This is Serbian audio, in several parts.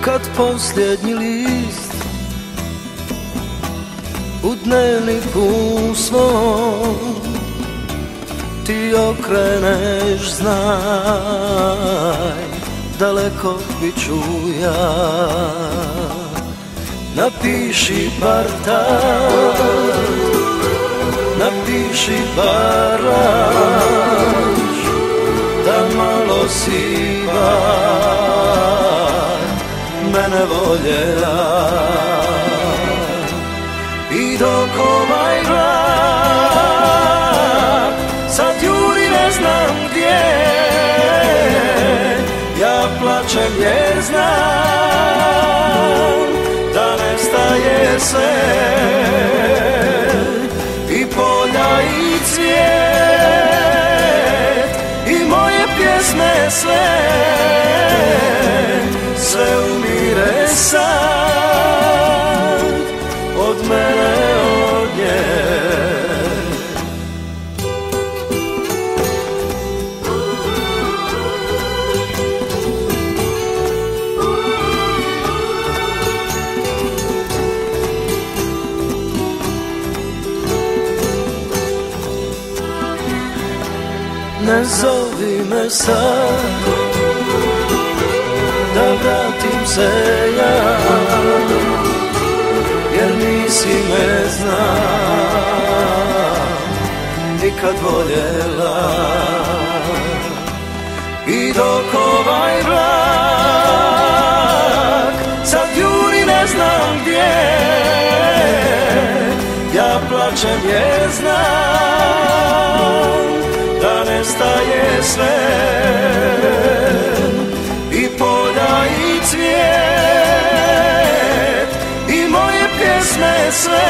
kad posljednji list u dnevniku svom ti okreneš, znaj, daleko bit ću ja. Napiši bar tad, napiši bar rač, da malo si bar mene voljela. I dok ovaj vlak sad juri ne znam gdje, ja plačem jer znam da nestaje sve, i polja i cvijet i moje pjesme sve, sve umire sad od mene, od nje. Ne zovi me sad, da vratim se ja, jer nisi me, znam, nikad voljela. I dok ovaj vlak sad juri ne znam gdje, ja plačem jer znam da nestaje sve, i polja i cvijet i moje pjesme sve,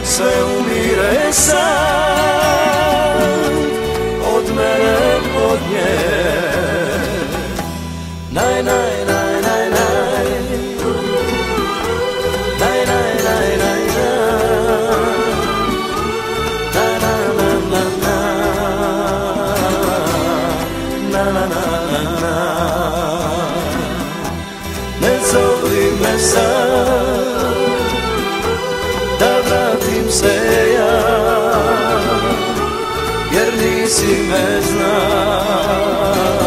sve umire sad od mene, od nje. Naj, naj, naj, naj, naj, naj, naj, naj, naj, ne zovi me sad, da vratim se ja, jer nisi me znao.